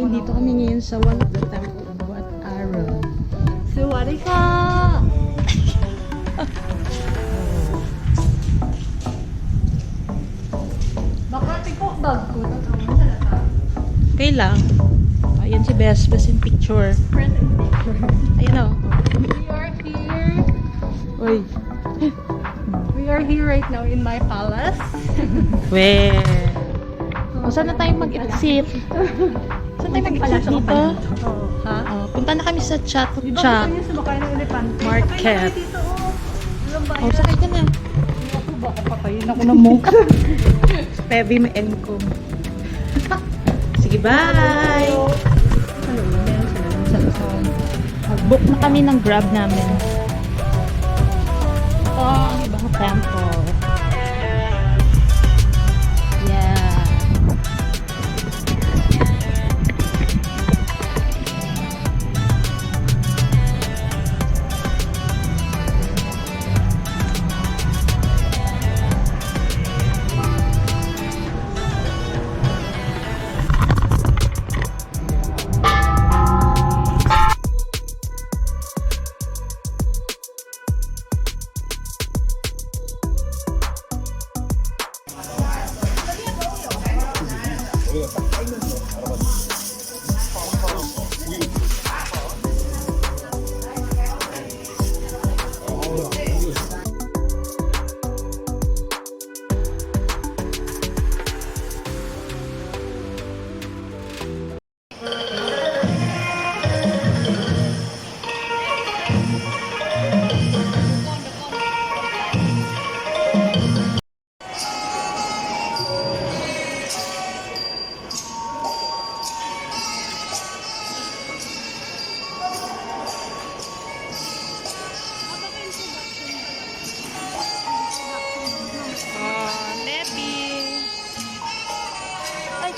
Dito kami ngayon sa one of the temple at Arun. Sawari ka! Baka tikok dog ko. Okay lang. Ayan si Best in picture. Ayan o. We are here. Uy. We are here right now in my palace. Weh. O, saan na tayo mag-exit? Saan tayo mag-exit dito? Ha? Oh, punta na kami sa Diba gusto Chatuchack niyo sumakay ng elepante? Market. Oh, Oh, sakay ka na. ako baka patayin ako ng monk. Pebi may encom. Sige, bye! Mag-book na kami ng Grab namin. Ito ang ibang temple. Yeah.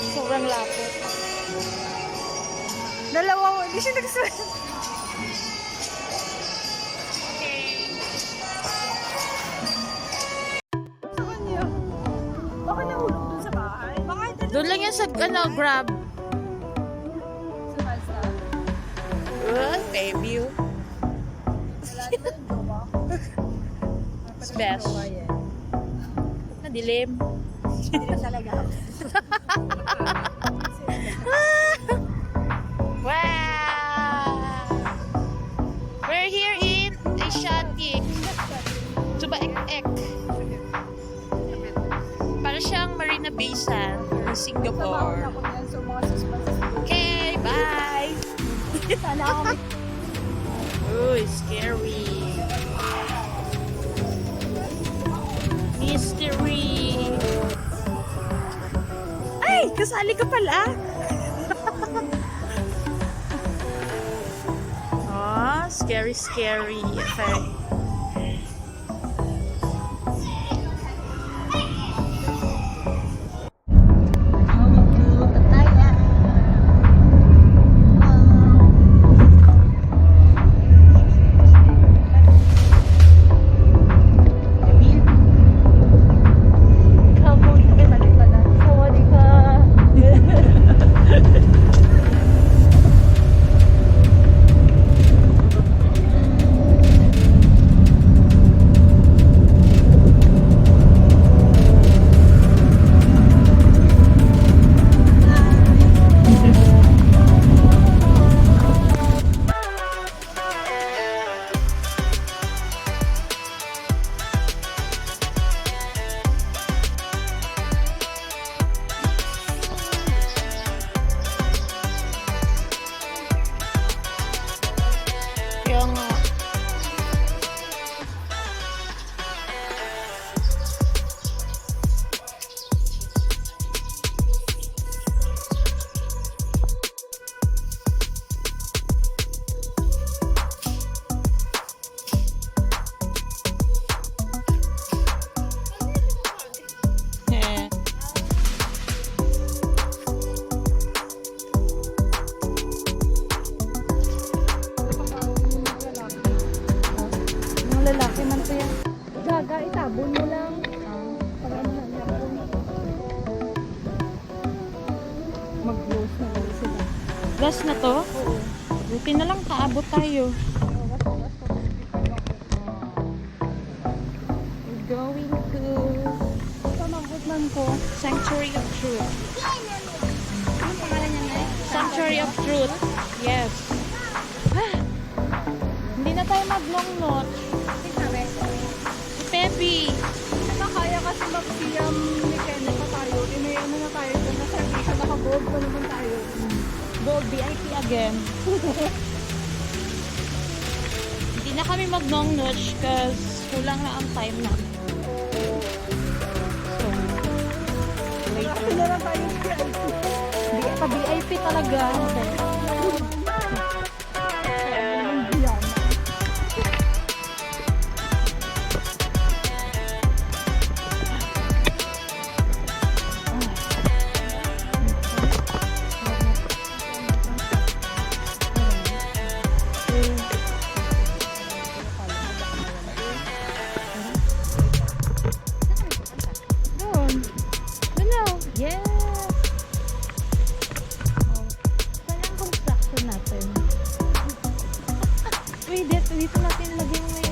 Sobrang lapot. Dalawa, hindi siya nagsulat. Saan niyo? Baka nahulog dun sa bahay? Doon lang yan sa Grab. Sa Mazda? Baby. Best. Nadilim. Hindi na talaga. Wow! We're here in Asiatique. Ek. Para siyang Marina Bay Sands ng Singapore. Okay, bye! Sana ako may... Uy, scary. Mystery. Ay, kasali ka pala. Oh, scary. Okay. Pattaya. lalaki man to yan. Gaga, itabon mo lang. Para ano lang yapon. Mag-close na lang sila. Last na to? Oo. Buti na lang kaabot tayo. We're going to Pamagutman ko. Sanctuary of Truth. Anong pangalan niya na? Sanctuary of Truth. Yes. Hindi na tayo mag-long notch. Sabi. Si Peppy. Kaya kasi mag-siyam ni Kenneth pa tayo. Inayan na tayo doon na servisyo. Naka-gold pa naman tayo. Gold VIP again. Hindi na kami mag-long notch because kulang na ang time namin. So, Kasi later. na lang tayo Hindi pa VIP talaga. Okay. Yan. Doon. Doon na. Yes! Oh. Saan ang construction natin? Uy, dito natin lagyan may...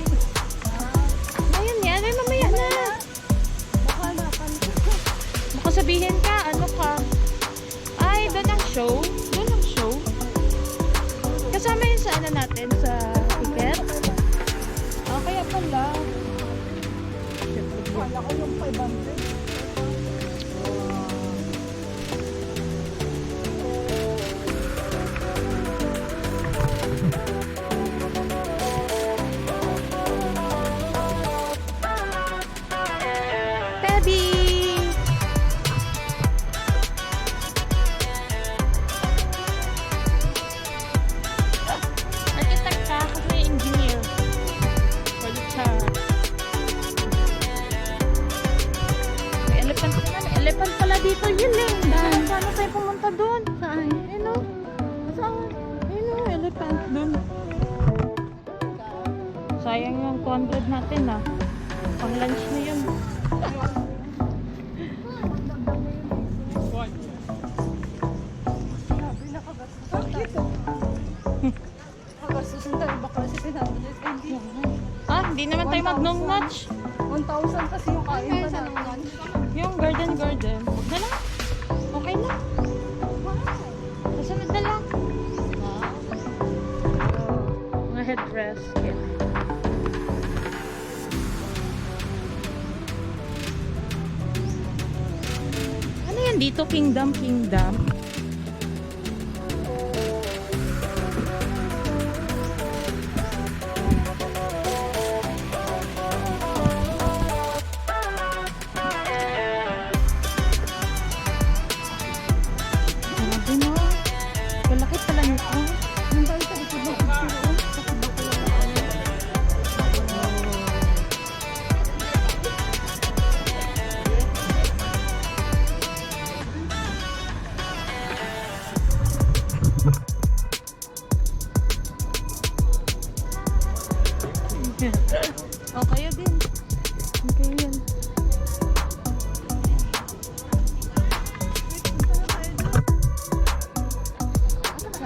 Ngayon yan. Ay, mamaya na. Makalakan ko. Baka sabihin ka, ano ka? Ay, doon ang show. Doon ang show. Kasama yun sa ano natin, sa ticket. Ah, kaya pala. Kala ko yung 500. Baby! Architect ka kasi may engineer. Chatuchack. May elephant na. May elephant pala dito. Yun lang. Dahil sana tayo pumunta doon. Saan? Ayun o. Saan? Ayun o. Elephant doon. Sayang yung 200 natin ah. Pang lunch na yun. Sabi nakagastos. Bakit? Nakagastos tayo baka kasi 720. Ah, hindi naman tayo mag-long notch. 1,000 kasi yung kain pa naman. Yung garden. Huwag na lang. Okay na. Kasunod na lang. Mga headrest. Yeah. Ano yan dito? Kingdom. Grabe no. Kalaki pala nito. Yung tayo sa likod ng picture, sa kubak ko lang ako. Oh, kayo din. Okay yan.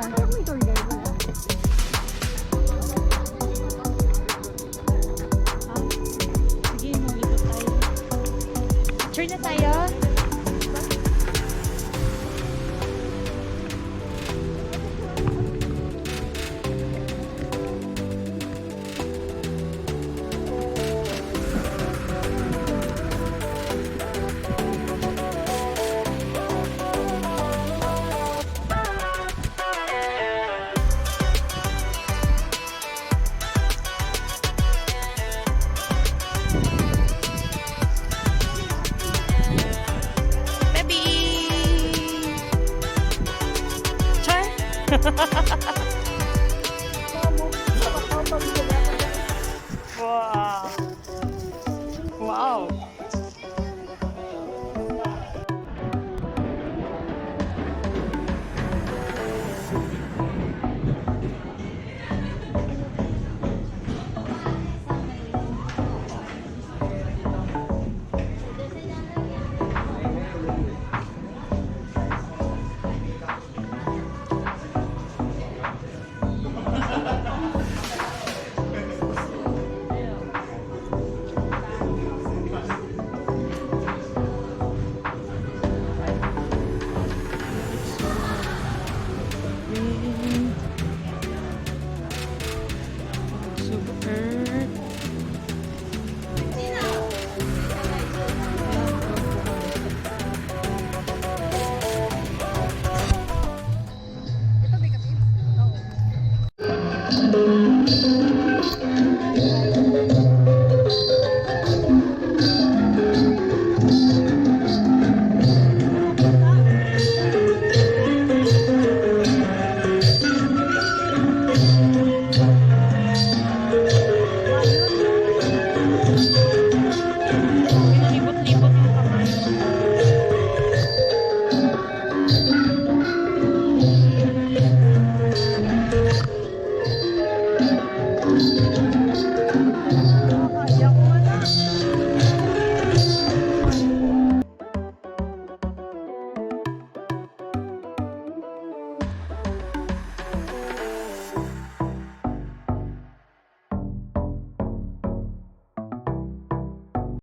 Ano may tour guide wala? Ah, sige, mag-ikot tayo. Picture na tayo. Baby! Char? Mamo, sa kapapag sila. Wow!